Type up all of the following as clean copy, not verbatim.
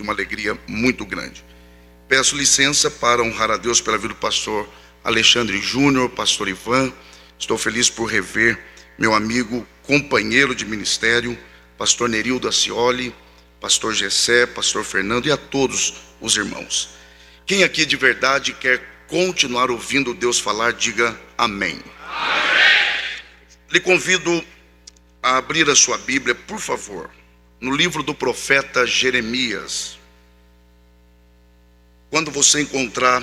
uma alegria muito grande. Peço licença para honrar a Deus pela vida do pastor Alexandre Júnior, pastor Ivan. Estou feliz por rever meu amigo, companheiro de ministério, pastor Nerildo Acioli, pastor Gessé, pastor Fernando e a todos os irmãos. Quem aqui de verdade quer continuar ouvindo Deus falar, diga amém. Amém. Lhe convido a abrir a sua Bíblia, por favor, no livro do profeta Jeremias. Quando você encontrar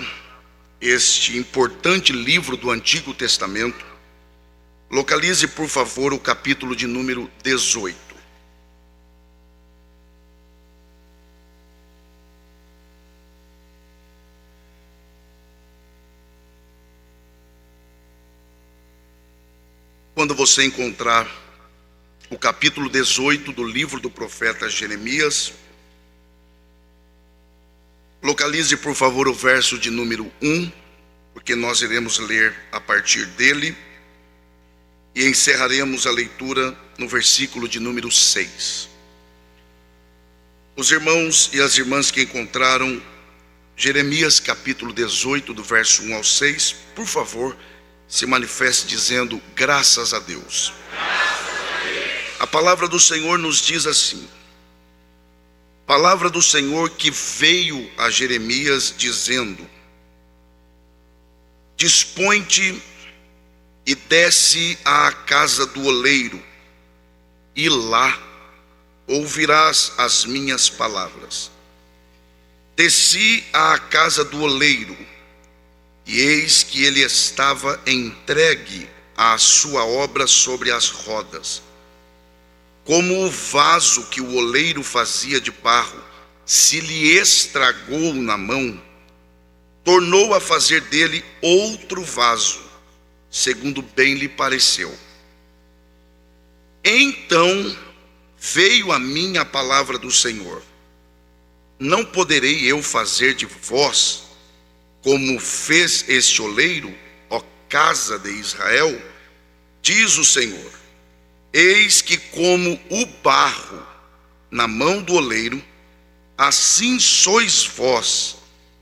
este importante livro do Antigo Testamento, localize, por favor, o capítulo de número 18. Quando você encontrar o capítulo 18 do livro do profeta Jeremias, localize, por favor, o verso de número 1, porque nós iremos ler a partir dele e encerraremos a leitura no versículo de número 6. Os irmãos e as irmãs que encontraram Jeremias capítulo 18, do verso 1 ao 6, por favor, se manifeste dizendo graças a Deus. A palavra do Senhor nos diz assim: palavra do Senhor que veio a Jeremias dizendo: dispõe-te e desce à casa do oleiro, e lá ouvirás as minhas palavras. Desci à casa do oleiro, e eis que ele estava entregue à sua obra sobre as rodas. Como o vaso que o oleiro fazia de barro se lhe estragou na mão, tornou a fazer dele outro vaso, segundo bem lhe pareceu. Então veio a mim a palavra do Senhor: não poderei eu fazer de vós como fez este oleiro, ó casa de Israel? Diz o Senhor: eis que como o barro na mão do oleiro, assim sois vós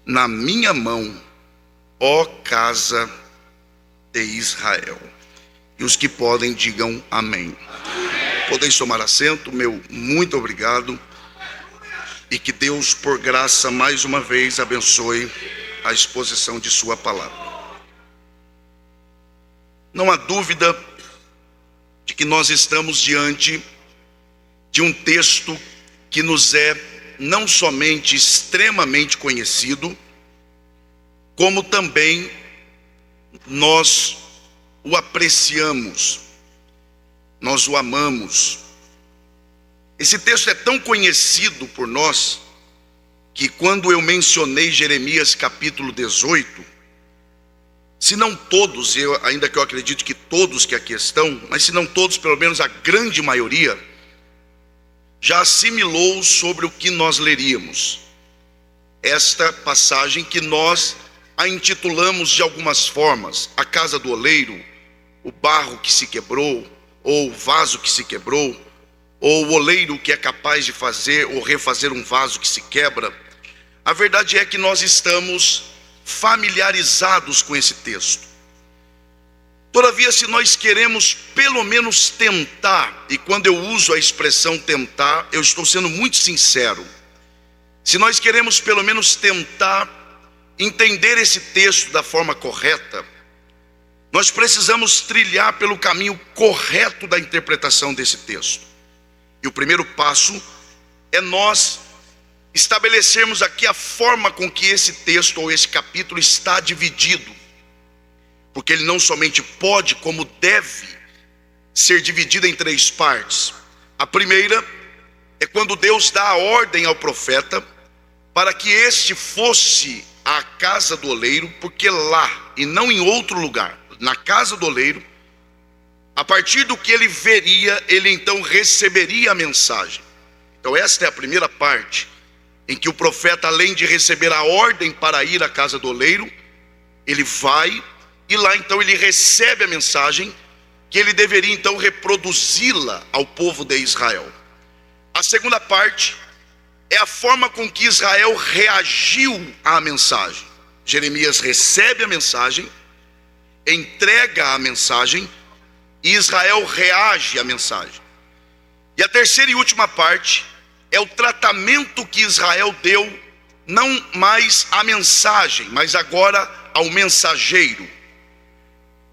na minha mão, ó casa de Israel. E os que podem, digam amém. Amém. Podeis tomar assento, meu muito obrigado, e que Deus, por graça, mais uma vez abençoe a exposição de sua palavra. Não há dúvida de que nós estamos diante de um texto que nos é não somente extremamente conhecido, como também nós o apreciamos, nós o amamos. Esse texto é tão conhecido por nós que quando eu mencionei Jeremias capítulo 18, se não todos, ainda que eu acredito que todos que aqui estão, mas se não todos, pelo menos a grande maioria, já assimilou sobre o que nós leríamos. Esta passagem que nós a intitulamos de algumas formas: a casa do oleiro, o barro que se quebrou, ou o vaso que se quebrou, ou o oleiro que é capaz de fazer ou refazer um vaso que se quebra. A verdade é que nós estamos familiarizados com esse texto. Todavia, se nós queremos pelo menos tentar, e quando eu uso a expressão tentar, eu estou sendo muito sincero, se nós queremos pelo menos tentar entender esse texto da forma correta, nós precisamos trilhar pelo caminho correto da interpretação desse texto. E o primeiro passo é nós estabelecermos aqui a forma com que esse texto ou esse capítulo está dividido, porque ele não somente pode, como deve ser dividido em três partes. A primeira é quando Deus dá a ordem ao profeta para que este fosse à casa do oleiro, porque lá, e não em outro lugar, na casa do oleiro, a partir do que ele veria, ele então receberia a mensagem. Então esta é a primeira parte, em que o profeta, além de receber a ordem para ir à casa do oleiro, ele vai, e lá então ele recebe a mensagem, que ele deveria então reproduzi-la ao povo de Israel. A segunda parte é a forma com que Israel reagiu à mensagem. Jeremias recebe a mensagem, entrega a mensagem, e Israel reage à mensagem. E a terceira e última parte é o tratamento que Israel deu, não mais à mensagem, mas agora ao mensageiro.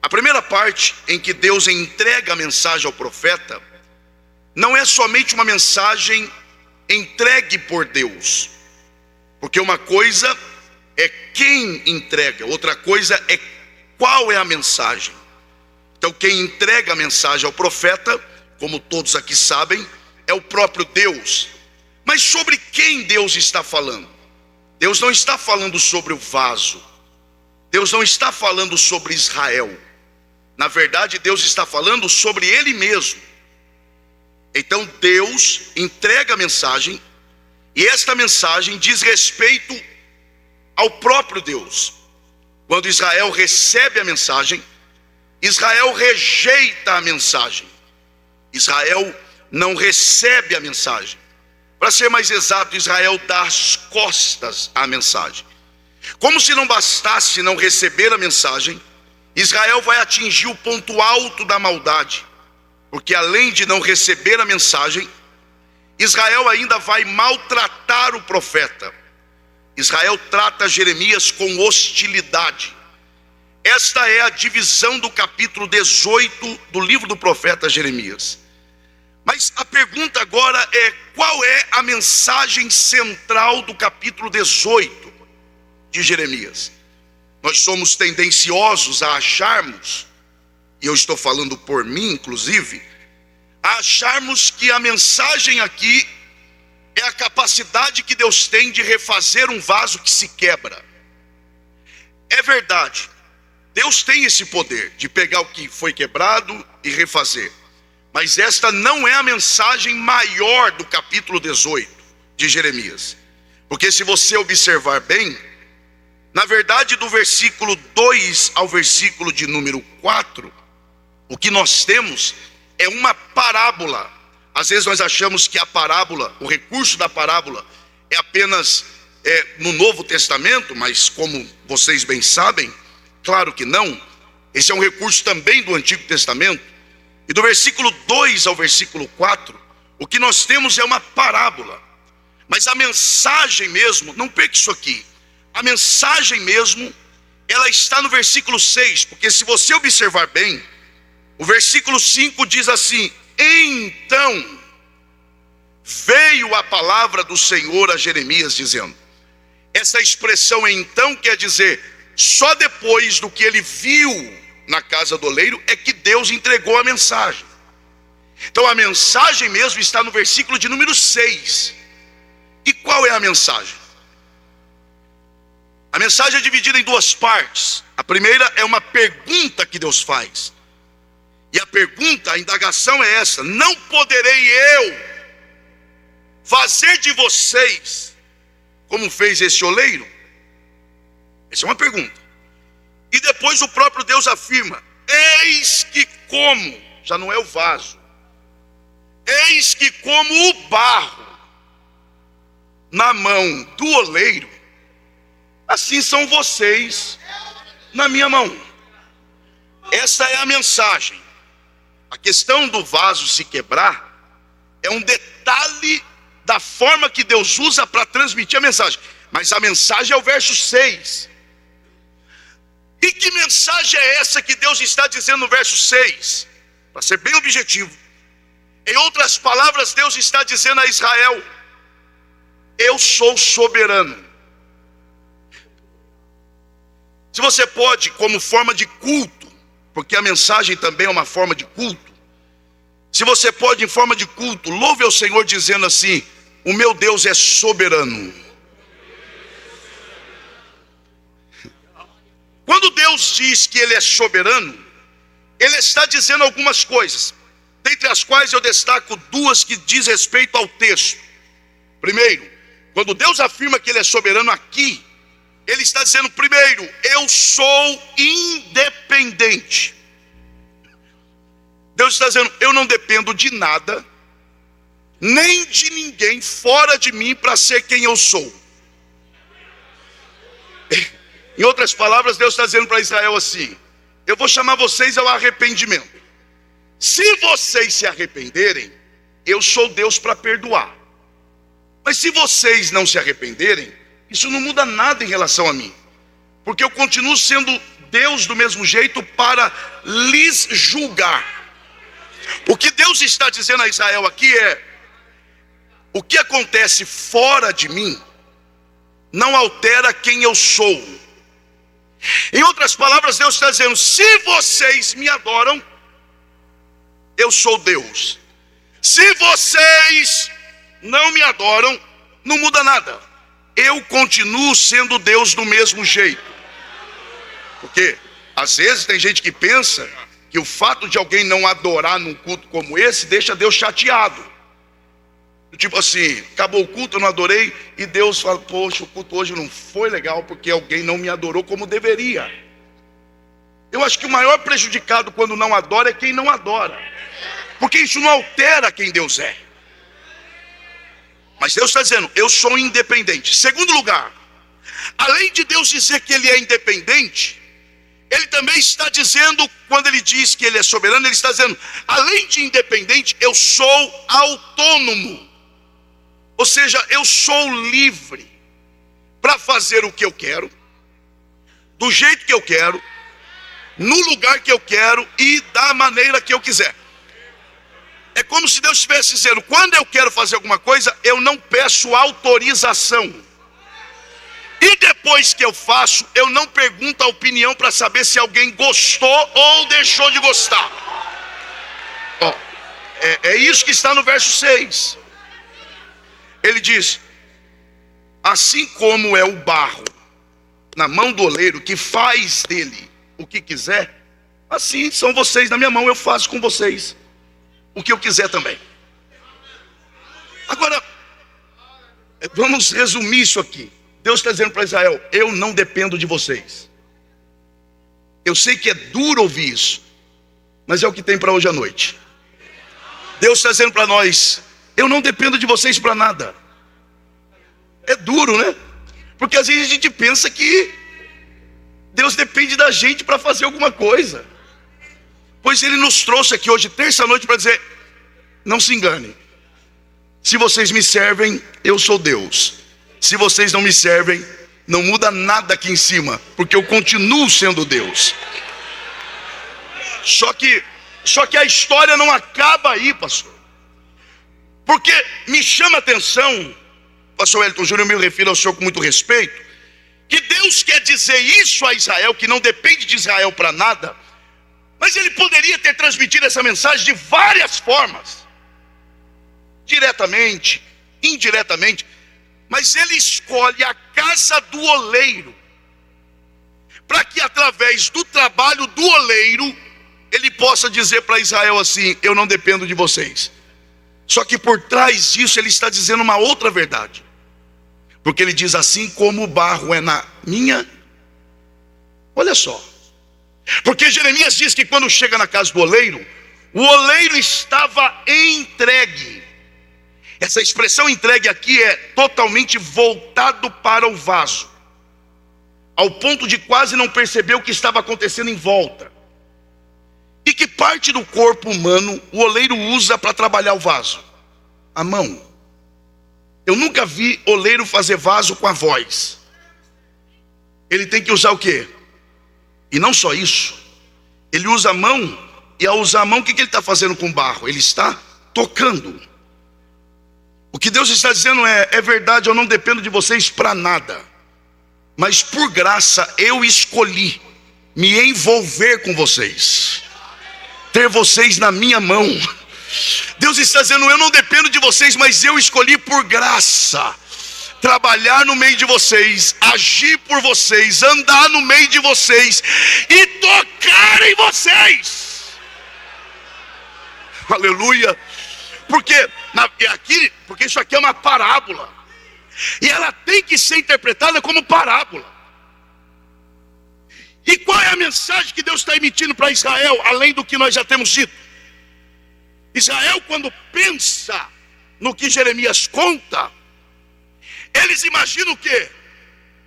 A primeira parte, em que Deus entrega a mensagem ao profeta, não é somente uma mensagem entregue por Deus, porque uma coisa é quem entrega, outra coisa é qual é a mensagem. Então quem entrega a mensagem ao profeta, como todos aqui sabem, é o próprio Deus. Mas sobre quem Deus está falando? Deus não está falando sobre o vaso, Deus não está falando sobre Israel. Na verdade, Deus está falando sobre Ele mesmo. Então Deus entrega a mensagem, e esta mensagem diz respeito ao próprio Deus. Quando Israel recebe a mensagem, Israel rejeita a mensagem. Israel não recebe a mensagem. Para ser mais exato, Israel dá as costas à mensagem. Como se não bastasse não receber a mensagem, Israel vai atingir o ponto alto da maldade, porque além de não receber a mensagem, Israel ainda vai maltratar o profeta. Israel trata Jeremias com hostilidade. Esta é a divisão do capítulo 18 do livro do profeta Jeremias. Mas a pergunta agora é: qual é a mensagem central do capítulo 18 de Jeremias? Nós somos tendenciosos a acharmos, e eu estou falando por mim inclusive, a acharmos que a mensagem aqui é a capacidade que Deus tem de refazer um vaso que se quebra. É verdade, Deus tem esse poder de pegar o que foi quebrado e refazer. Mas esta não é a mensagem maior do capítulo 18 de Jeremias. Porque se você observar bem, na verdade do versículo 2 ao versículo de número 4, o que nós temos é uma parábola. Às vezes nós achamos que a parábola, o recurso da parábola é apenas no Novo Testamento, mas como vocês bem sabem, claro que não. Esse é um recurso também do Antigo Testamento. E do versículo 2 ao versículo 4, o que nós temos é uma parábola. Mas a mensagem mesmo, não perca isso aqui, a mensagem mesmo, ela está no versículo 6, porque se você observar bem, o versículo 5 diz assim: então veio a palavra do Senhor a Jeremias dizendo. Essa expressão então quer dizer, só depois do que ele viu na casa do oleiro é que Deus entregou a mensagem. Então a mensagem mesmo está no versículo de número 6. E qual é a mensagem? A mensagem é dividida em duas partes. A primeira é uma pergunta que Deus faz. E a pergunta, a indagação é essa: não poderei eu fazer de vocês como fez esse oleiro? Essa é uma pergunta. E depois o próprio Deus afirma: eis que como, já não é o vaso, eis que como o barro na mão do oleiro, assim são vocês na minha mão. Essa é a mensagem. A questão do vaso se quebrar é um detalhe da forma que Deus usa para transmitir a mensagem. Mas a mensagem é o verso 6. E que mensagem é essa que Deus está dizendo no verso 6? Para ser bem objetivo, em outras palavras, Deus está dizendo a Israel: eu sou soberano. Se você pode, como forma de culto, porque a mensagem também é uma forma de culto, se você pode, em forma de culto, louve ao Senhor dizendo assim: o meu Deus é soberano. Quando Deus diz que Ele é soberano, Ele está dizendo algumas coisas, dentre as quais eu destaco duas que diz respeito ao texto. Primeiro, quando Deus afirma que Ele é soberano aqui, Ele está dizendo, primeiro, eu sou independente. Deus está dizendo, eu não dependo de nada, nem de ninguém fora de mim para ser quem eu sou. Em outras palavras, Deus está dizendo para Israel assim: eu vou chamar vocês ao arrependimento. Se vocês se arrependerem, eu sou Deus para perdoar. Mas se vocês não se arrependerem, isso não muda nada em relação a mim, porque eu continuo sendo Deus do mesmo jeito para lhes julgar. O que Deus está dizendo a Israel aqui é: o que acontece fora de mim não altera quem eu sou. Em outras palavras, Deus está dizendo: se vocês me adoram, eu sou Deus. Se vocês não me adoram, não muda nada. Eu continuo sendo Deus do mesmo jeito. Porque às vezes tem gente que pensa que o fato de alguém não adorar num culto como esse deixa Deus chateado. Tipo assim, acabou o culto, eu não adorei, e Deus fala: poxa, o culto hoje não foi legal porque alguém não me adorou como deveria. Eu acho que o maior prejudicado quando não adora é quem não adora, porque isso não altera quem Deus é. Mas Deus está dizendo: eu sou independente. Segundo lugar, além de Deus dizer que Ele é independente, Ele também está dizendo, quando Ele diz que Ele é soberano, Ele está dizendo: além de independente, eu sou autônomo. Ou seja, eu sou livre para fazer o que eu quero, do jeito que eu quero, no lugar que eu quero e da maneira que eu quiser. É como se Deus estivesse dizendo: quando eu quero fazer alguma coisa, eu não peço autorização. E depois que eu faço, eu não pergunto a opinião para saber se alguém gostou ou deixou de gostar. É isso que está no verso 6. Ele diz: assim como é o barro na mão do oleiro, que faz dele o que quiser, assim são vocês na minha mão, eu faço com vocês o que eu quiser também. Agora, vamos resumir isso aqui. Deus está dizendo para Israel: eu não dependo de vocês. Eu sei que é duro ouvir isso, mas é o que tem para hoje à noite. Deus está dizendo para nós: eu não dependo de vocês para nada. É duro, né? Porque às vezes a gente pensa que Deus depende da gente para fazer alguma coisa. Pois Ele nos trouxe aqui hoje, terça-noite, para dizer: não se engane. Se vocês me servem, eu sou Deus. Se vocês não me servem, não muda nada aqui em cima, porque eu continuo sendo Deus. Só que a história não acaba aí, pastor. Porque me chama a atenção, pastor Wellington Júnior, eu me refiro ao senhor com muito respeito, que Deus quer dizer isso a Israel, que não depende de Israel para nada, mas Ele poderia ter transmitido essa mensagem de várias formas, diretamente, indiretamente, mas Ele escolhe a casa do oleiro, para que através do trabalho do oleiro, Ele possa dizer para Israel assim: eu não dependo de vocês. Só que por trás disso Ele está dizendo uma outra verdade, porque Ele diz: assim como o barro é na minha. Olha só, porque Jeremias diz que quando chega na casa do oleiro, o oleiro estava entregue. Essa expressão entregue aqui é totalmente voltado para o vaso, ao ponto de quase não perceber o que estava acontecendo em volta. E que parte do corpo humano o oleiro usa para trabalhar o vaso? A mão. Eu nunca vi oleiro fazer vaso com a voz. Ele tem que usar o quê? E não só isso, ele usa a mão, e ao usar a mão, o que ele está fazendo com o barro? Ele está tocando. O que Deus está dizendo é verdade, eu não dependo de vocês para nada, mas por graça eu escolhi me envolver com vocês, ter vocês na minha mão. Deus está dizendo: eu não dependo de vocês, mas eu escolhi por graça trabalhar no meio de vocês, agir por vocês, andar no meio de vocês e tocar em vocês. Aleluia. Porque isso aqui é uma parábola, e ela tem que ser interpretada como parábola. E qual é a mensagem que Deus está emitindo para Israel, além do que nós já temos dito? Israel, quando pensa no que Jeremias conta, eles imaginam o quê?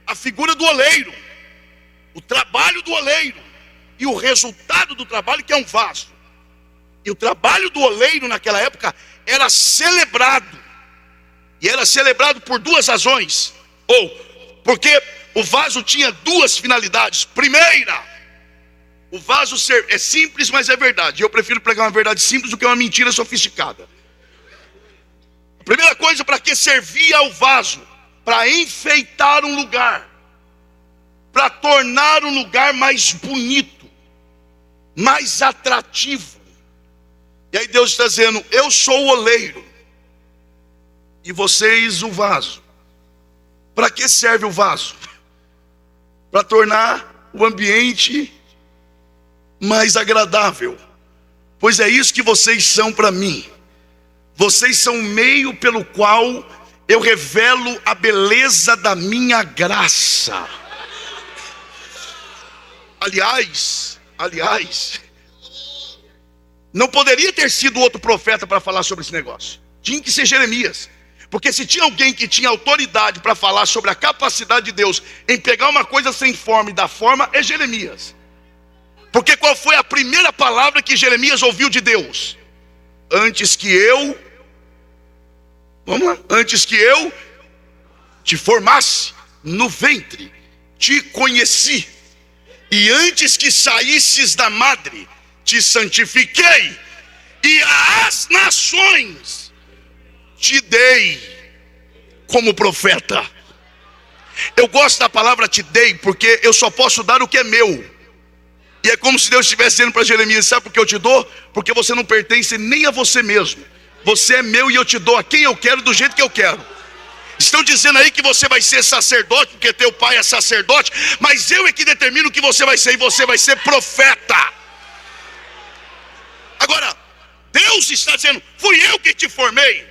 A figura do oleiro, o trabalho do oleiro e o resultado do trabalho, que é um vaso. E o trabalho do oleiro naquela época era celebrado. E era celebrado por duas razões. Ou porque o vaso tinha duas finalidades. Primeira, o vaso é simples, mas é verdade. Eu prefiro pregar uma verdade simples do que uma mentira sofisticada. A primeira coisa, para que servia o vaso? Para enfeitar um lugar, para tornar um lugar mais bonito, mais atrativo. E aí Deus está dizendo: eu sou o oleiro e vocês o vaso. Para que serve o vaso? Para tornar o ambiente mais agradável. Pois é isso que vocês são para mim. Vocês são o meio pelo qual eu revelo a beleza da minha graça. Aliás, não poderia ter sido outro profeta para falar sobre esse negócio. Tinha que ser Jeremias. Porque se tinha alguém que tinha autoridade para falar sobre a capacidade de Deus em pegar uma coisa sem forma e dar forma, é Jeremias. Porque qual foi a primeira palavra que Jeremias ouviu de Deus? Antes que eu te formasse no ventre, te conheci. E antes que saísses da madre, te santifiquei. E às nações te dei como profeta. Eu gosto da palavra te dei, porque eu só posso dar o que é meu. E é como se Deus estivesse dizendo para Jeremias: sabe por que eu te dou? Porque você não pertence nem a você mesmo. Você é meu e eu te dou a quem eu quero, do jeito que eu quero. Estão dizendo aí que você vai ser sacerdote porque teu pai é sacerdote, mas eu é que determino o que você vai ser, e você vai ser profeta. Agora, Deus está dizendo: fui eu que te formei.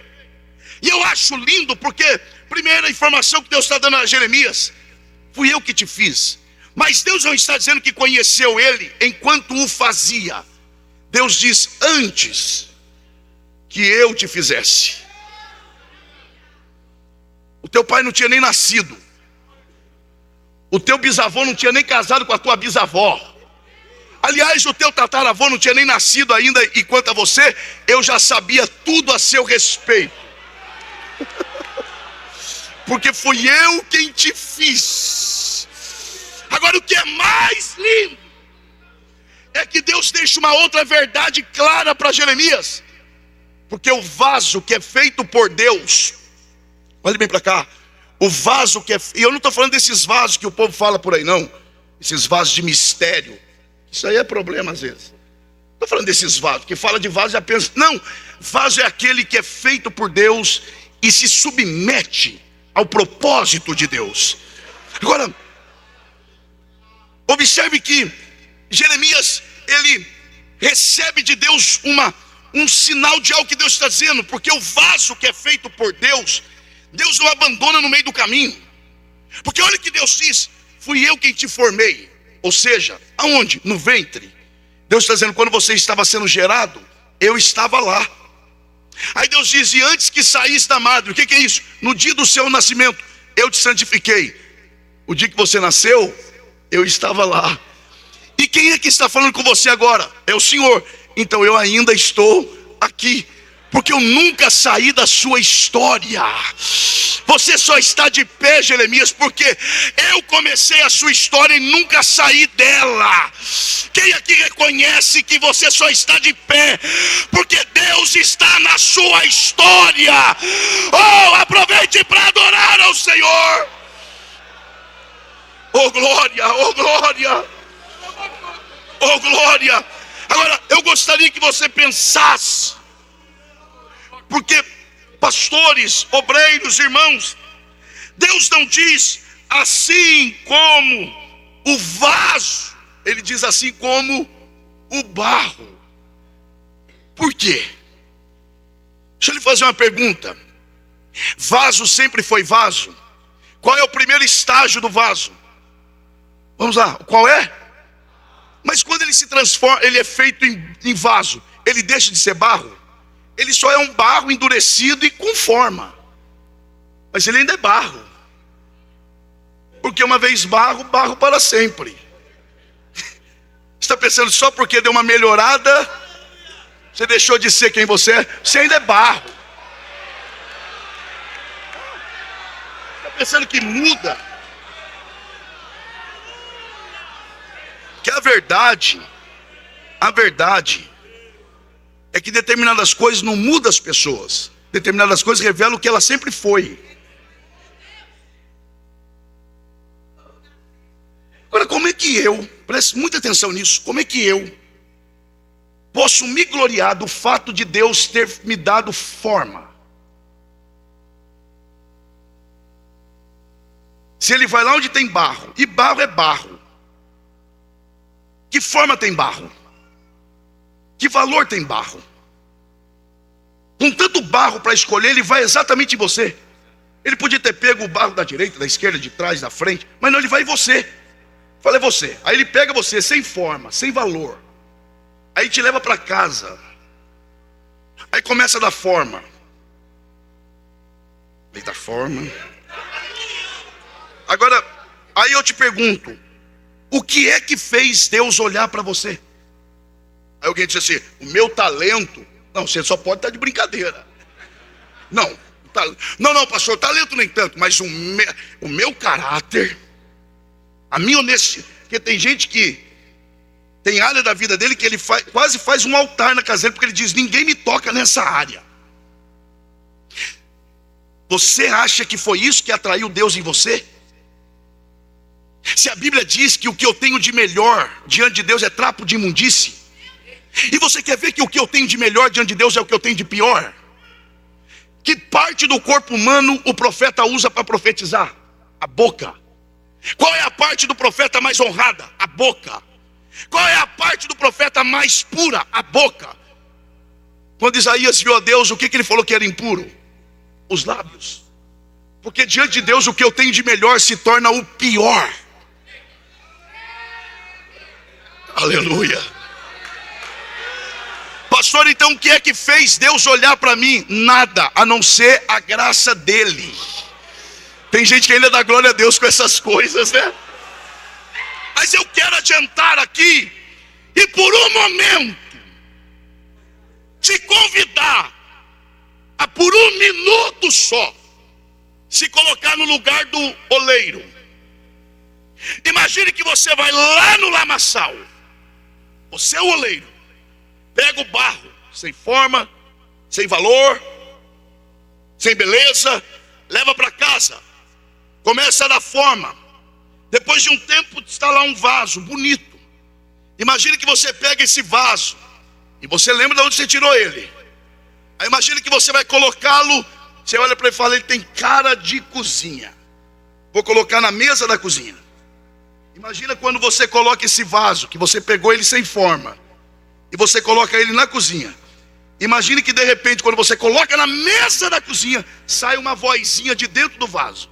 E eu acho lindo porque, primeira informação que Deus está dando a Jeremias: fui eu que te fiz. Mas Deus não está dizendo que conheceu ele enquanto o fazia. Deus diz: antes que eu te fizesse. O teu pai não tinha nem nascido. O teu bisavô não tinha nem casado com a tua bisavó. Aliás, o teu tataravô não tinha nem nascido ainda, e quanto a você, eu já sabia tudo a seu respeito. Porque fui eu quem te fiz. Agora, o que é mais lindo é que Deus deixa uma outra verdade clara para Jeremias. Porque o vaso que é feito por Deus, olhe bem para cá, o vaso que é, e eu não estou falando desses vasos que o povo fala por aí não, esses vasos de mistério, isso aí é problema às vezes. Estou falando desses vasos, que fala de vaso e já pensa, não, vaso é aquele que é feito por Deus e se submete ao propósito de Deus. Agora, observe que Jeremias, ele recebe de Deus um sinal de algo que Deus está dizendo, porque o vaso que é feito por Deus, Deus não abandona no meio do caminho. Porque olha o que Deus diz: fui eu quem te formei. Ou seja, aonde? No ventre. Deus está dizendo: quando você estava sendo gerado, eu estava lá. Aí Deus diz: e antes que saísse da madre, o que é isso? No dia do seu nascimento, eu te santifiquei. O dia que você nasceu, eu estava lá. E quem é que está falando com você agora? É o Senhor. Então eu ainda estou aqui, porque eu nunca saí da sua história. Você só está de pé, Jeremias, porque eu comecei a sua história e nunca saí dela. Quem aqui reconhece que você só está de pé porque Deus está na sua história? Oh, aproveite para adorar ao Senhor. Oh glória, oh glória, oh glória. Agora, eu gostaria que você pensasse, porque pastores, obreiros, irmãos, Deus não diz assim como o vaso, Ele diz assim como o barro. Por quê? Deixa eu lhe fazer uma pergunta. Vaso sempre foi vaso? Qual é o primeiro estágio do vaso? Vamos lá, qual é? Mas quando ele se transforma, ele é feito em vaso, ele deixa de ser barro? ele só é um barro endurecido e com forma, mas ele ainda é barro, porque uma vez barro, barro para sempre. Você está pensando só porque deu uma melhorada, você deixou de ser quem você é? Você ainda é barro. Está pensando que muda? Que a verdade é que determinadas coisas não mudam as pessoas. Determinadas coisas revelam o que ela sempre foi. Agora, como é que eu, preste muita atenção nisso, como é que eu posso me gloriar do fato de Deus ter me dado forma? Se ele vai lá onde tem barro, e barro é barro, que forma tem barro? Que valor tem barro? Com tanto barro para escolher, ele vai exatamente em você. Ele podia ter pego o barro da direita, da esquerda, de trás, da frente, mas não, ele vai em você. Fala, é você. Aí ele pega você sem forma, sem valor. Aí te leva para casa. Aí começa a dar forma. Ele dá forma. Agora, aí eu te pergunto, o que é que fez Deus olhar para você? Aí alguém diz assim, o meu talento. Não, você só pode estar de brincadeira. Não, não, pastor, talento nem tanto, mas o meu caráter, a minha honestidade. Porque tem gente que tem área da vida dele que ele quase faz um altar na casa dele, porque ele diz, ninguém me toca nessa área. Você acha que foi isso que atraiu Deus em você? Se a Bíblia diz que o que eu tenho de melhor diante de Deus é trapo de imundície, e você quer ver que o que eu tenho de melhor diante de Deus é o que eu tenho de pior? Que parte do corpo humano o profeta usa para profetizar? A boca. Qual é a parte do profeta mais honrada? A boca. Qual é a parte do profeta mais pura? A boca. Quando Isaías viu a Deus, o que ele falou que era impuro? Os lábios. Porque diante de Deus o que eu tenho de melhor se torna o pior. Aleluia. Pastor, então o que é que fez Deus olhar para mim? Nada, a não ser a graça dele. Tem gente que ainda dá glória a Deus com essas coisas, né? Mas eu quero adiantar aqui e por um momento te convidar a por um minuto só se colocar no lugar do oleiro. Imagine que você vai lá no lamaçal. Você é o oleiro. Pega o barro, sem forma, sem valor, sem beleza, leva para casa. Começa a dar forma. Depois de um tempo está lá um vaso bonito. Imagine que você pega esse vaso e você lembra de onde você tirou ele. Aí imagine que você vai colocá-lo. Você olha para ele e fala, ele tem cara de cozinha. Vou colocar na mesa da cozinha. Imagina quando você coloca esse vaso, que você pegou ele sem forma, e você coloca ele na cozinha. Imagine que de repente, quando você coloca na mesa da cozinha, sai uma vozinha de dentro do vaso.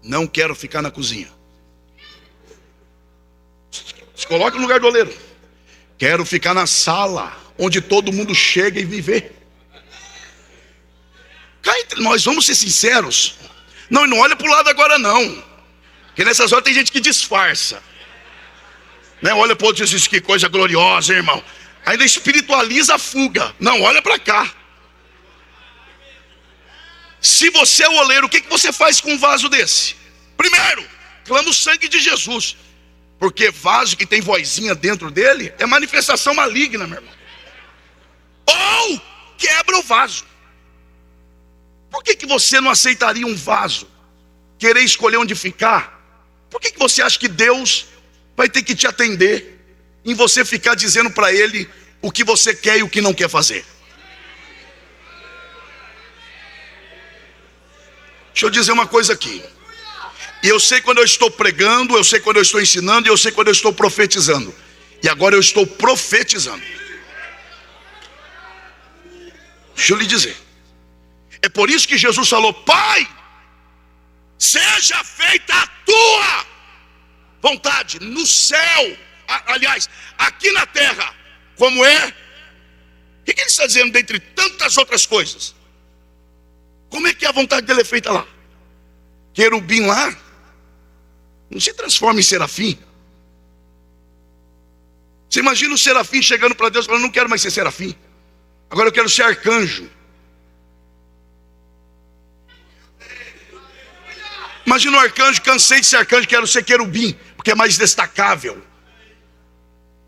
Não quero ficar na cozinha. Se coloca no lugar do oleiro. Quero ficar na sala, onde todo mundo chega e me vê. Cá entre nós, vamos ser sinceros. Não olha para o lado agora não. Porque nessas horas tem gente que disfarça. Né? Olha para o outro e diz, que coisa gloriosa, irmão. Ainda espiritualiza a fuga. Não, olha para cá. Se você é o oleiro, o que você faz com um vaso desse? Primeiro, clama o sangue de Jesus. Porque vaso que tem vozinha dentro dele é manifestação maligna, meu irmão. Ou quebra o vaso. Por que você não aceitaria um vaso? Querer escolher onde ficar? Por que você acha que Deus vai ter que te atender em você ficar dizendo para Ele o que você quer e o que não quer fazer? Deixa eu dizer uma coisa aqui. E eu sei quando eu estou pregando, eu sei quando eu estou ensinando, e eu sei quando eu estou profetizando. E agora eu estou profetizando. Deixa eu lhe dizer. É por isso que Jesus falou, Pai, seja feita a tua vontade no céu. Aliás, aqui na terra, como é. que ele está dizendo dentre tantas outras coisas? Como é que a vontade dele é feita lá? Querubim lá não se transforma em serafim. Você imagina o serafim chegando para Deus e falando: não quero mais ser serafim, agora eu quero ser arcanjo. Imagina o arcanjo: cansei de ser arcanjo, quero ser querubim, porque é mais destacável.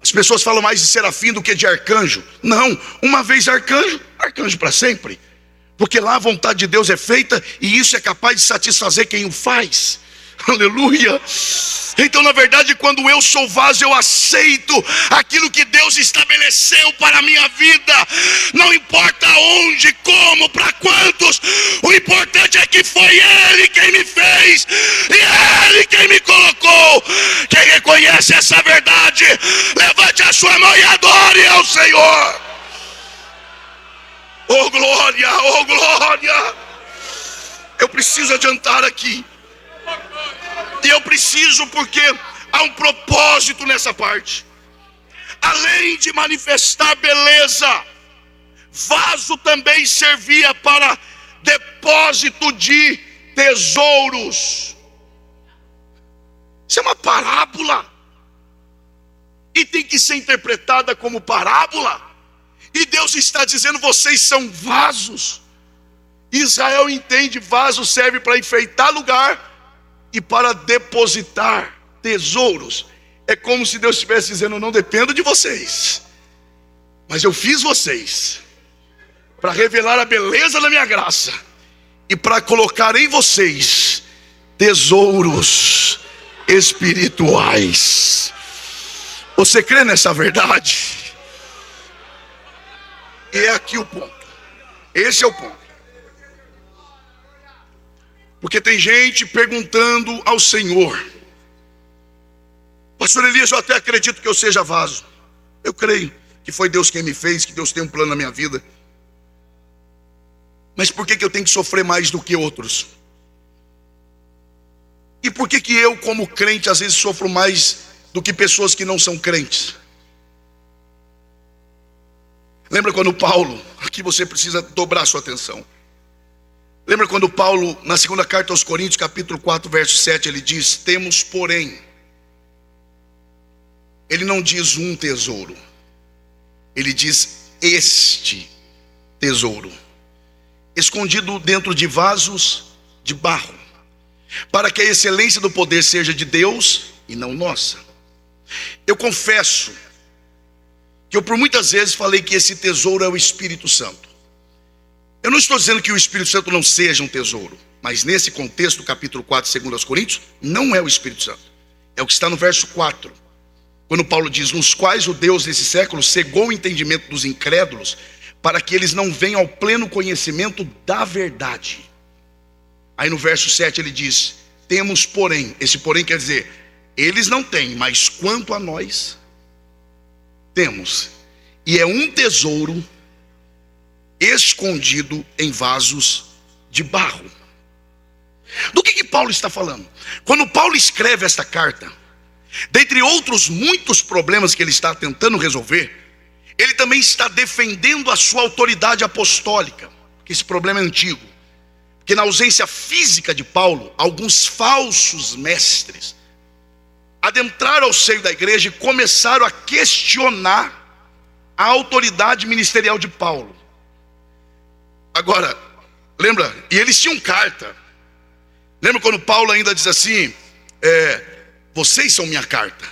As pessoas falam mais de serafim do que de arcanjo. Não, uma vez arcanjo, arcanjo para sempre. Porque lá a vontade de Deus é feita e isso é capaz de satisfazer quem o faz. Aleluia. Então, na verdade, quando eu sou vaso, eu aceito aquilo que Deus estabeleceu para a minha vida. Não importa onde, como, para quantos. O importante é que foi Ele quem me fez e Ele quem me colocou. Quem reconhece essa verdade, levante a sua mão e adore ao Senhor. Oh glória, oh glória. Eu preciso adiantar aqui. E eu preciso, porque há um propósito nessa parte. Além de manifestar beleza, vaso também servia para depósito de tesouros. Isso é uma parábola e tem que ser interpretada como parábola. E Deus está dizendo: vocês são vasos. Israel entende: vaso serve para enfeitar lugar e para depositar tesouros. É como se Deus estivesse dizendo: não dependo de vocês, mas eu fiz vocês para revelar a beleza da minha graça e para colocar em vocês tesouros espirituais. Você crê nessa verdade? E é aqui o ponto. Esse é o ponto. Porque tem gente perguntando ao Senhor: pastor Elias, eu até acredito que eu seja vaso. Eu creio que foi Deus quem me fez, que Deus tem um plano na minha vida. Mas por que eu tenho que sofrer mais do que outros? E por que eu, como crente, às vezes sofro mais do que pessoas que não são crentes? Lembra quando Paulo, aqui você precisa dobrar sua atenção. Lembra quando Paulo, na segunda carta aos Coríntios, capítulo 4, verso 7, ele diz: temos porém. Ele não diz um tesouro, ele diz este tesouro, escondido dentro de vasos de barro, para que a excelência do poder seja de Deus e não nossa. Eu confesso que eu por muitas vezes falei que esse tesouro é o Espírito Santo. Eu não estou dizendo que o Espírito Santo não seja um tesouro, mas nesse contexto, capítulo 4, segundo aos Coríntios, não é o Espírito Santo. É o que está no verso 4, quando Paulo diz: nos quais o Deus desse século cegou o entendimento dos incrédulos, para que eles não venham ao pleno conhecimento da verdade. Aí no verso 7 ele diz: temos porém. Esse porém quer dizer, eles não têm, mas quanto a nós, temos. E é um tesouro escondido em vasos de barro. Do que Paulo está falando? Quando Paulo escreve esta carta, dentre outros muitos problemas que ele está tentando resolver, ele também está defendendo a sua autoridade apostólica, porque esse problema é antigo. Porque na ausência física de Paulo, alguns falsos mestres adentraram ao seio da igreja e começaram a questionar a autoridade ministerial de Paulo. Agora, lembra? E eles tinham carta. Lembra quando Paulo ainda diz assim: vocês são minha carta.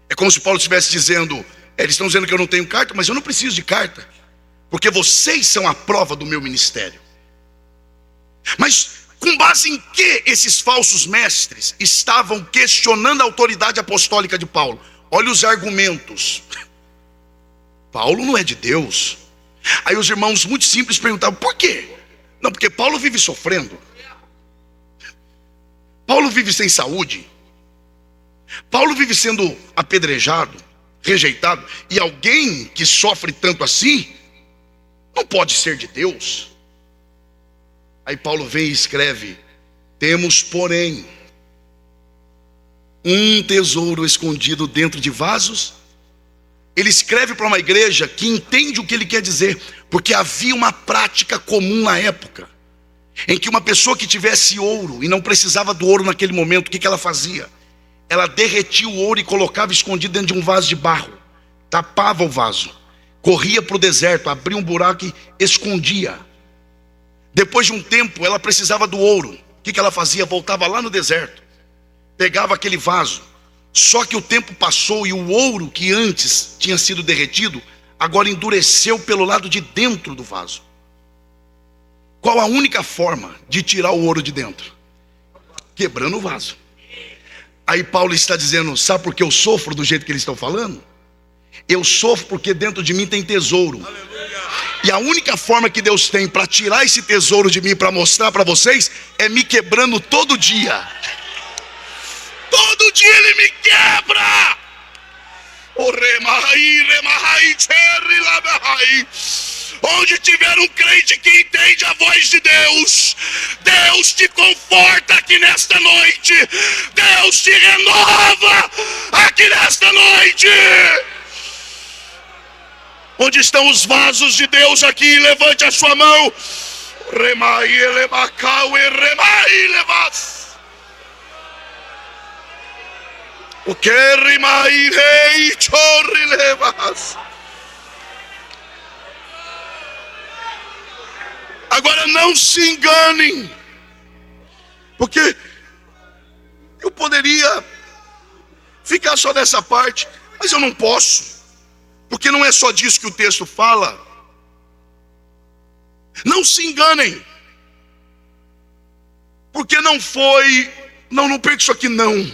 É como se Paulo estivesse dizendo: eles estão dizendo que eu não tenho carta, mas eu não preciso de carta, porque vocês são a prova do meu ministério. Mas com base em que esses falsos mestres estavam questionando a autoridade apostólica de Paulo? Olha os argumentos. Paulo não é de Deus. Aí os irmãos muito simples perguntavam: por quê? Não, porque Paulo vive sofrendo. Paulo vive sem saúde. Paulo vive sendo apedrejado, rejeitado. E alguém que sofre tanto assim não pode ser de Deus. Aí Paulo vem e escreve: temos porém um tesouro escondido dentro de vasos ele escreve para uma igreja que entende o que ele quer dizer, porque havia uma prática comum na época, em que uma pessoa que tivesse ouro e não precisava do ouro naquele momento, o que ela fazia? Ela derretia o ouro e colocava escondido dentro de um vaso de barro, tapava o vaso, corria para o deserto, abria um buraco e escondia. Depois de um tempo ela precisava do ouro, o que ela fazia? Voltava lá no deserto, pegava aquele vaso, só que o tempo passou e o ouro que antes tinha sido derretido, agora endureceu pelo lado de dentro do vaso. Qual a única forma de tirar o ouro de dentro? Quebrando o vaso. Aí Paulo está dizendo, sabe por que eu sofro do jeito que eles estão falando? Eu sofro porque dentro de mim tem tesouro. E a única forma que Deus tem para tirar esse tesouro de mim, para mostrar para vocês, é me quebrando todo dia. Todo dia ele me quebra. Onde tiver um crente que entende a voz de Deus, Deus te conforta aqui nesta noite. Deus te renova aqui nesta noite. Onde estão os vasos de Deus aqui? Levante a sua mão. Remai, elebacau, e remai, levas. O que remai, rei, chorre, levas. Agora não se enganem, porque eu poderia ficar só nessa parte, mas eu não posso, porque não é só disso que o texto fala. Não se enganem, porque não foi, não perca isso aqui não.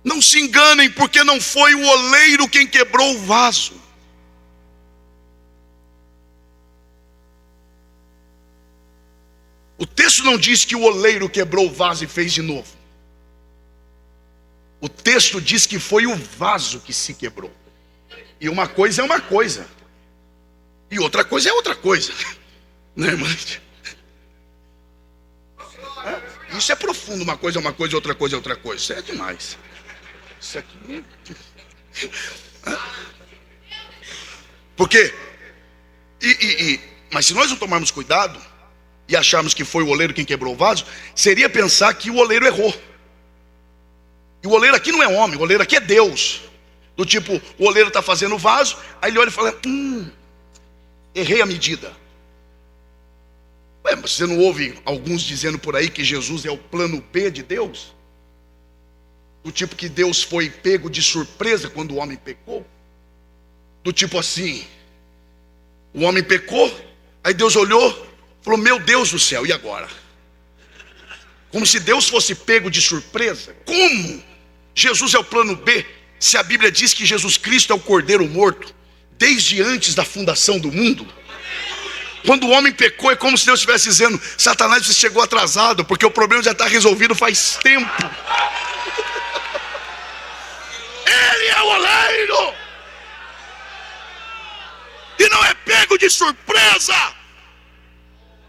Não se enganem, porque não foi o oleiro quem quebrou o vaso. O texto não diz que o oleiro quebrou o vaso e fez de novo. O texto diz que foi o vaso que se quebrou. E uma coisa é uma coisa, e outra coisa é outra coisa. Né, irmã? Isso é profundo, uma coisa é uma coisa, outra coisa é outra coisa. Isso é demais. Isso aqui. Por quê? Mas se nós não tomarmos cuidado e acharmos que foi o oleiro quem quebrou o vaso, seria pensar que o oleiro errou. E o oleiro aqui não é homem, o oleiro aqui é Deus. Do tipo, o oleiro está fazendo o vaso, aí ele olha e fala, errei a medida. Ué, mas você não ouve alguns dizendo por aí que Jesus é o plano B de Deus? Do tipo que Deus foi pego de surpresa quando o homem pecou? Do tipo assim, o homem pecou, aí Deus olhou, falou, meu Deus do céu, e agora? Como se Deus fosse pego de surpresa. Como Jesus é o plano B, se a Bíblia diz que Jesus Cristo é o Cordeiro morto, desde antes da fundação do mundo? Quando o homem pecou, é como se Deus estivesse dizendo, Satanás, você chegou atrasado, porque o problema já está resolvido faz tempo. Ele é o oleiro, e não é pego de surpresa.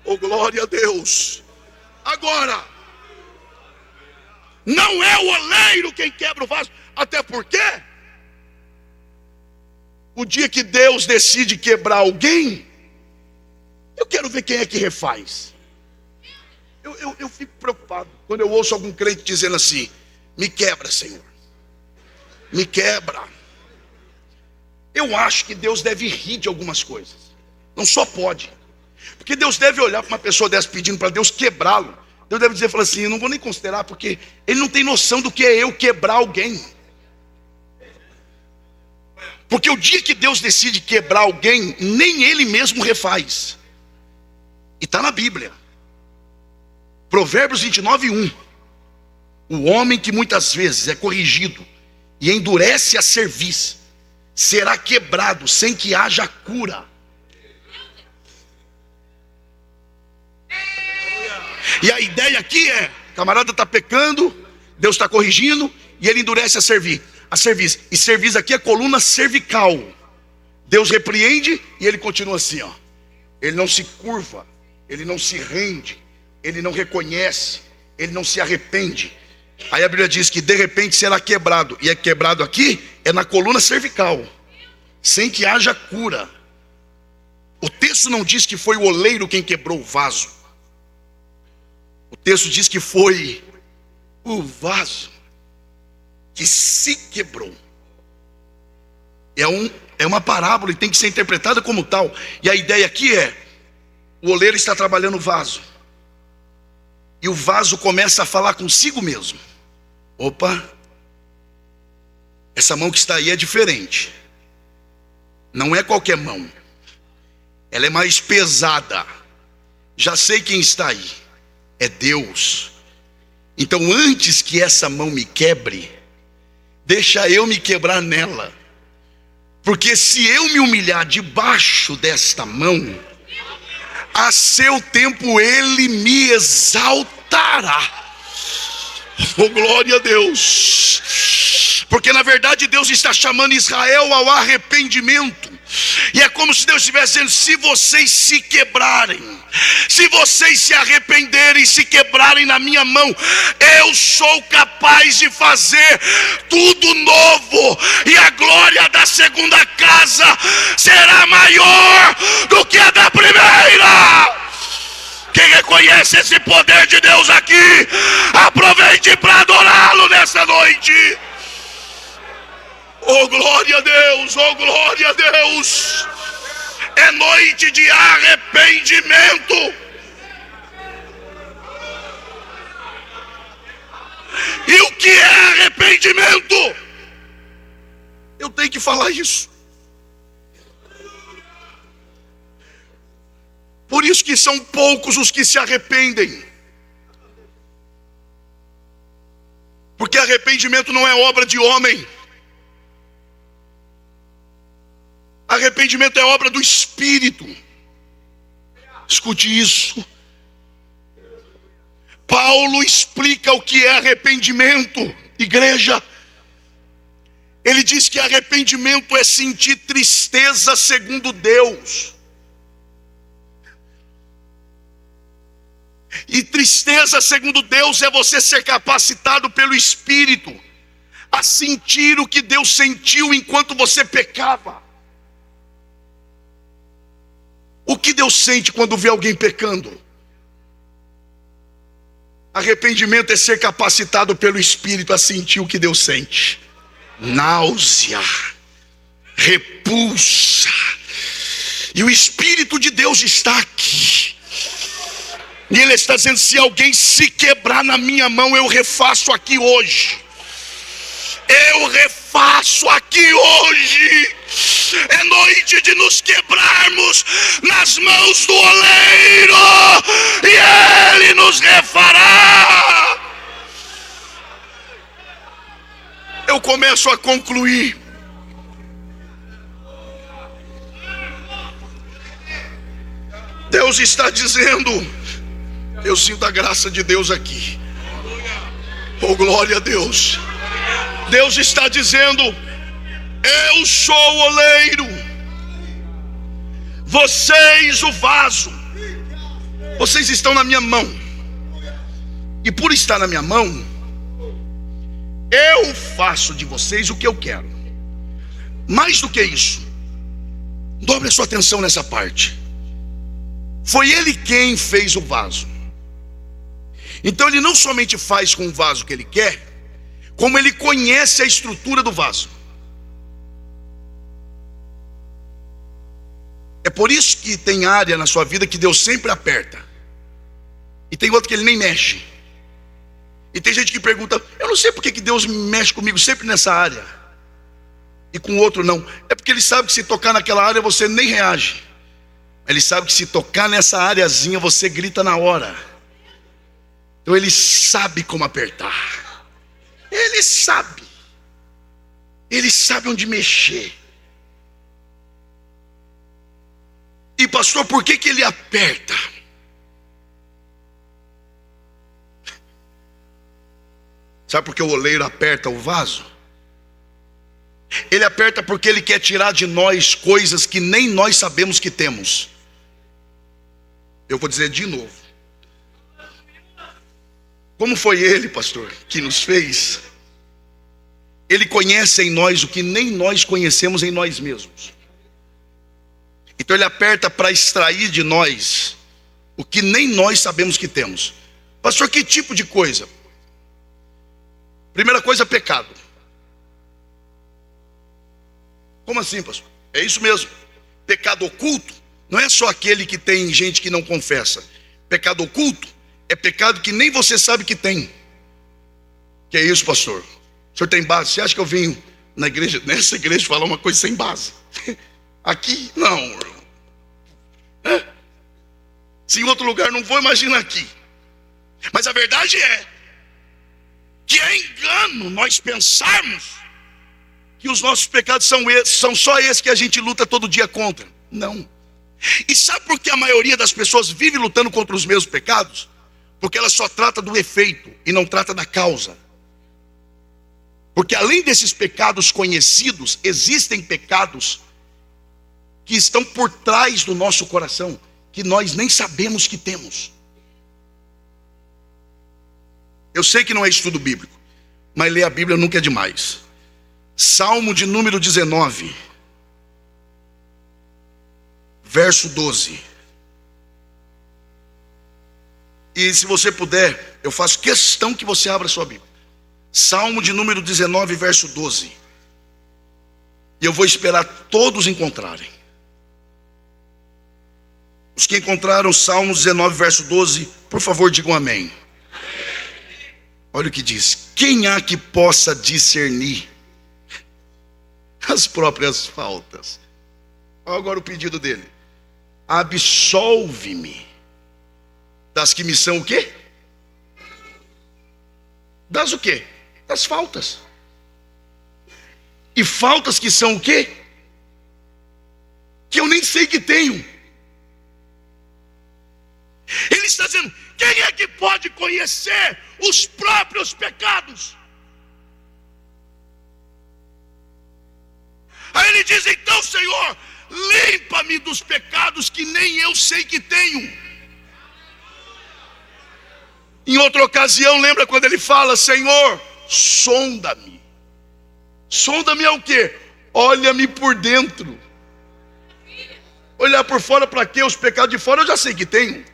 Oh, glória a Deus. Agora, não é o oleiro quem quebra o vaso, até porque o dia que Deus decide quebrar alguém, eu quero ver quem é que refaz. Eu fico preocupado quando eu ouço algum crente dizendo assim, me quebra, Senhor, me quebra. Eu acho que Deus deve rir de algumas coisas, não só pode, porque Deus deve olhar para uma pessoa dessa pedindo para Deus quebrá-lo. Deus deve dizer, fala assim, eu não vou nem considerar, porque ele não tem noção do que é eu quebrar alguém. Porque o dia que Deus decide quebrar alguém, nem ele mesmo refaz. E está na Bíblia. Provérbios 29:1. O homem que muitas vezes é corrigido e endurece a cerviz, será quebrado sem que haja cura. E a ideia aqui é, o camarada está pecando, Deus está corrigindo, e ele endurece a cerviz. E cerviz aqui é coluna cervical. Deus repreende e ele continua assim, ó. Ele não se curva, ele não se rende, ele não reconhece, ele não se arrepende. Aí a Bíblia diz que de repente será quebrado, e é quebrado aqui, é na coluna cervical. sem que haja cura. O texto não diz que foi o oleiro quem quebrou o vaso. O texto diz que foi o vaso que se quebrou. É uma parábola e tem que ser interpretada como tal. E a ideia aqui é: o oleiro está trabalhando o vaso, e o vaso começa a falar consigo mesmo. Opa, essa mão que está aí é diferente. Não é qualquer mão. Ela é mais pesada. Já sei quem está aí. É Deus. Então, antes que essa mão me quebre, deixa eu me quebrar nela. Porque se eu me humilhar debaixo desta mão, a seu tempo ele me exaltará. Oh, glória a Deus. Porque na verdade Deus está chamando Israel ao arrependimento. E é como se Deus estivesse dizendo: se vocês se quebrarem, se vocês se arrependerem, se quebrarem na minha mão, eu sou capaz de fazer tudo novo. E a glória da segunda casa será maior do que a da primeira. Quem reconhece esse poder de Deus aqui, aproveite para adorá-lo nessa noite. Oh, glória a Deus, oh, glória a Deus. É noite de arrependimento. E o que é arrependimento? Eu tenho que falar isso. Por isso que são poucos os que se arrependem. Porque arrependimento não é obra de homem. Arrependimento é obra do Espírito. Escute isso. Paulo explica o que é arrependimento, igreja. Ele diz que arrependimento é sentir tristeza segundo Deus. E tristeza segundo Deus é você ser capacitado pelo Espírito a sentir o que Deus sentiu enquanto você pecava. O que Deus sente quando vê alguém pecando? Arrependimento é ser capacitado pelo Espírito a sentir o que Deus sente: náusea, repulsa. E o Espírito de Deus está aqui. E Ele está dizendo: se alguém se quebrar na minha mão, eu refaço aqui hoje. Eu refaço aqui hoje. É noite de nos quebrarmos nas mãos do oleiro, e Ele nos refará. Eu começo a concluir. Deus está dizendo, eu sinto a graça de Deus aqui. Oh, glória a Deus. Deus está dizendo: eu sou o oleiro, vocês o vaso. Vocês estão na minha mão. E por estar na minha mão, eu faço de vocês o que eu quero. Mais do que isso, dobre a sua atenção nessa parte. Foi Ele quem fez o vaso. Então Ele não somente faz com o vaso o que Ele quer, como Ele conhece a estrutura do vaso. É por isso que tem área na sua vida que Deus sempre aperta, e tem outra que Ele nem mexe. E tem gente que pergunta: eu não sei porque que Deus mexe comigo sempre nessa área e com o outro não. É porque Ele sabe que se tocar naquela área você nem reage. Ele sabe que se tocar nessa areazinha você grita na hora. Então Ele sabe como apertar. Ele sabe onde mexer. E pastor, por que que Ele aperta? Sabe por que o oleiro aperta o vaso? Ele aperta porque Ele quer tirar de nós coisas que nem nós sabemos que temos. Eu vou dizer de novo. Como foi Ele, pastor, que nos fez? Ele conhece em nós o que nem nós conhecemos em nós mesmos. Então ele aperta para extrair de nós o que nem nós sabemos que temos. Pastor, que tipo de coisa? Primeira coisa, pecado. Como assim, pastor? É isso mesmo. Pecado oculto não é só aquele que tem gente que não confessa. Pecado oculto é pecado que nem você sabe que tem. Que é isso, pastor? O senhor tem base? Você acha que eu vim na igreja, nessa igreja, falar uma coisa sem base? Aqui, não. Se em outro lugar, não vou imaginar aqui. Mas a verdade é que é engano nós pensarmos que os nossos pecados são só esses que a gente luta todo dia contra. Não. E sabe por que a maioria das pessoas vive lutando contra os mesmos pecados? Porque ela só trata do efeito e não trata da causa. Porque além desses pecados conhecidos, existem pecados que estão por trás do nosso coração, que nós nem sabemos que temos. Eu sei que não é estudo bíblico, mas ler a Bíblia nunca é demais. Salmo de número 19, verso 12. E se você puder, eu faço questão que você abra a sua Bíblia. Salmo de número 19, verso 12. E eu vou esperar todos encontrarem. Os que encontraram Salmo 19, verso 12, por favor digam amém. Olha o que diz: quem há que possa discernir as próprias faltas? Olha agora o pedido dele: absolve-me das que me são o quê? Das o quê? Das faltas. E faltas que são o quê? Que eu nem sei que tenho. Ele está dizendo: quem é que pode conhecer os próprios pecados? Aí ele diz: então, Senhor, limpa-me dos pecados que nem eu sei que tenho. Em outra ocasião, lembra quando ele fala: Senhor, sonda-me. Sonda-me é o quê? Olha-me por dentro. Olhar por fora para quê? Os pecados de fora eu já sei que tenho.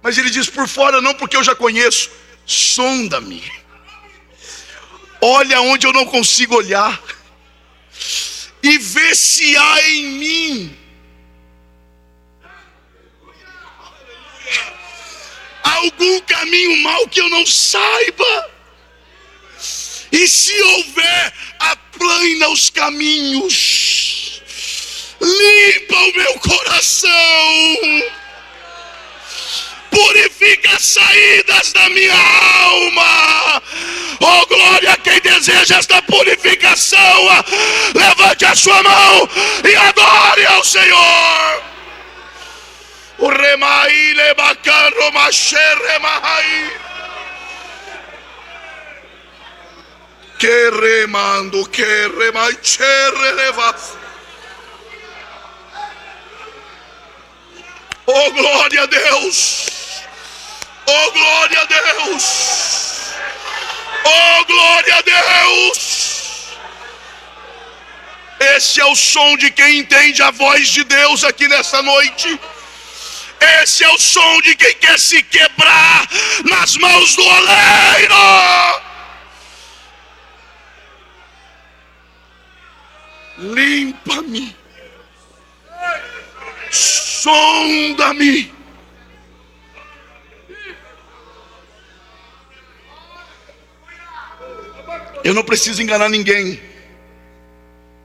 Mas ele diz: por fora não, porque eu já conheço. Sonda-me. Olha onde eu não consigo olhar. E vê se há em mim algum caminho mau que eu não saiba. E se houver, aplana os caminhos. Limpa o meu coração. Purifica as saídas da minha alma. Oh glória, quem deseja esta purificação, levante a sua mão e adore ao Senhor. O remai lebacaro macheremai. Que remando, que remai cherelevas. Oh glória a Deus. Oh glória a Deus. Oh glória a Deus. Esse é o som de quem entende a voz de Deus aqui nessa noite. Esse é o som de quem quer se quebrar nas mãos do oleiro. Limpa-me. Sonda-me. Eu não preciso enganar ninguém.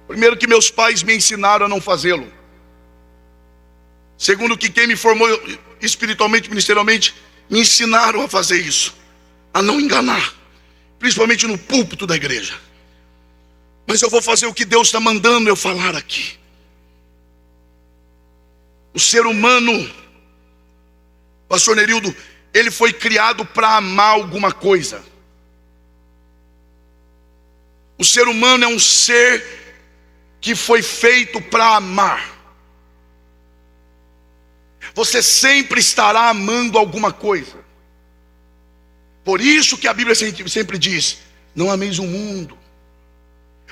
Primeiro, que meus pais me ensinaram a não fazê-lo. Segundo, que quem me formou espiritualmente, ministerialmente, me ensinaram a fazer isso, a não enganar, principalmente no púlpito da igreja. Mas eu vou fazer o que Deus está mandando eu falar aqui. O ser humano, pastor Nerildo, ele foi criado para amar alguma coisa. O ser humano é um ser que foi feito para amar. Você sempre estará amando alguma coisa. Por isso que a Bíblia sempre diz: não ameis o mundo.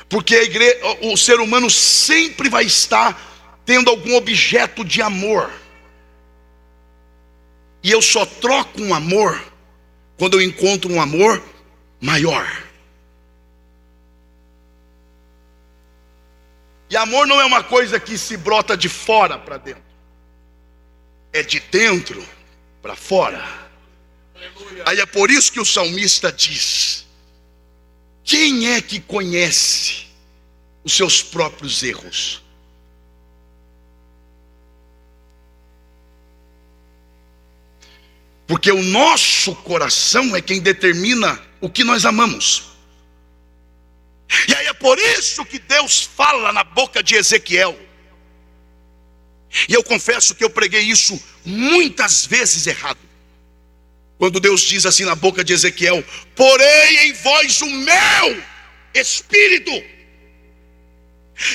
Porque o ser humano sempre vai estar tendo algum objeto de amor. E eu só troco um amor quando eu encontro um amor maior. E amor não é uma coisa que se brota de fora para dentro. É de dentro para fora. Aí é por isso que o salmista diz: quem é que conhece os seus próprios erros? Porque o nosso coração é quem determina o que nós amamos. E aí é por isso que Deus fala na boca de Ezequiel. E eu confesso que eu preguei isso muitas vezes errado. Quando Deus diz assim na boca de Ezequiel: porém em vós o meu espírito.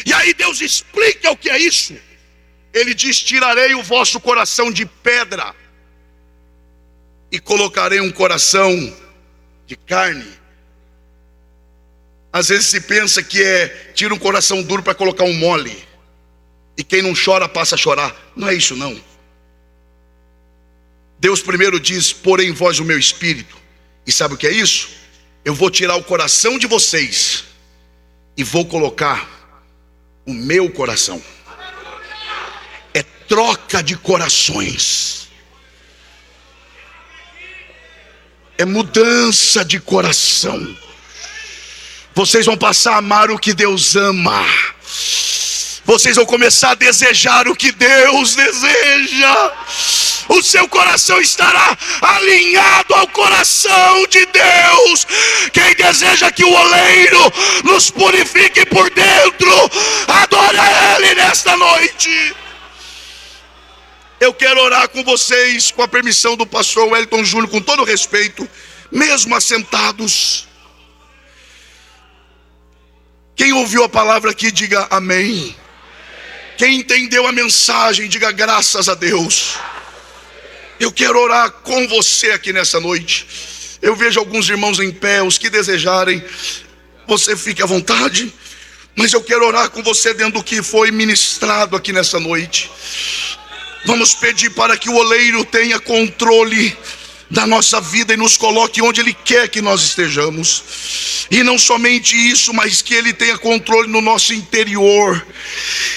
E aí Deus explica o que é isso. Ele diz: tirarei o vosso coração de pedra e colocarei um coração de carne. Às vezes se pensa que tira um coração duro para colocar um mole, e quem não chora passa a chorar. Não é isso não. Deus primeiro diz: porém em vós o meu espírito. E sabe o que é isso? Eu vou tirar o coração de vocês e vou colocar o meu coração. É troca de corações, é mudança de coração. Vocês vão passar a amar o que Deus ama. Vocês vão começar a desejar o que Deus deseja. O seu coração estará alinhado ao coração de Deus. Quem deseja que o oleiro nos purifique por dentro, adore a Ele nesta noite. Eu quero orar com vocês, com a permissão do pastor Wellington Júnior, com todo respeito, mesmo assentados. Quem ouviu a palavra aqui, diga amém. Quem entendeu a mensagem, diga graças a Deus. Eu quero orar com você aqui nessa noite. Eu vejo alguns irmãos em pé, os que desejarem, você fique à vontade. Mas eu quero orar com você dentro do que foi ministrado aqui nessa noite. Vamos pedir para que o oleiro tenha controle da nossa vida e nos coloque onde Ele quer que nós estejamos. E não somente isso, mas que Ele tenha controle no nosso interior,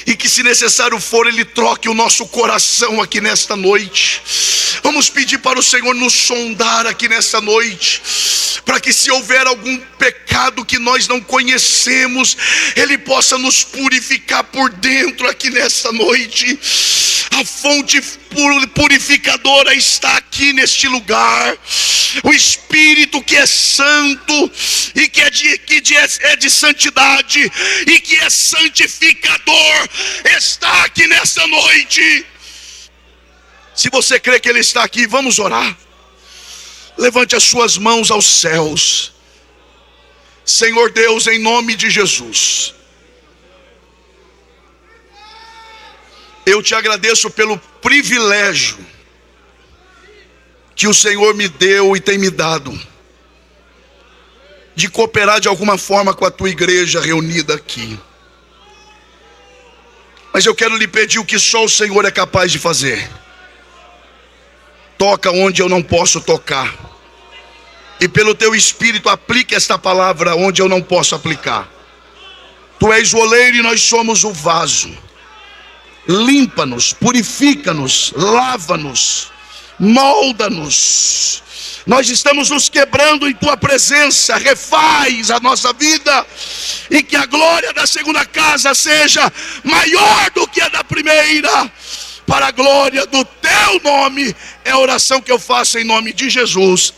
e que, se necessário for, Ele troque o nosso coração aqui nesta noite. Vamos pedir para o Senhor nos sondar aqui nessa noite, para que, se houver algum pecado que nós não conhecemos, Ele possa nos purificar por dentro aqui nesta noite. A fonte purificadora está aqui neste lugar. O Espírito que é santo e que é de santidade e que é santificador está aqui nesta noite. Se você crê que Ele está aqui, vamos orar. Levante as suas mãos aos céus. Senhor Deus, em nome de Jesus, eu te agradeço pelo privilégio que o Senhor me deu e tem me dado de cooperar de alguma forma com a tua igreja reunida aqui. Mas eu quero lhe pedir o que só o Senhor é capaz de fazer. Toca onde eu não posso tocar, e pelo teu Espírito aplique esta palavra onde eu não posso aplicar. Tu és o oleiro e nós somos o vaso. Limpa-nos, purifica-nos, lava-nos, molda-nos. Nós estamos nos quebrando em tua presença. Refaz a nossa vida, e que a glória da segunda casa seja maior do que a da primeira, para a glória do teu nome. É a oração que eu faço em nome de Jesus.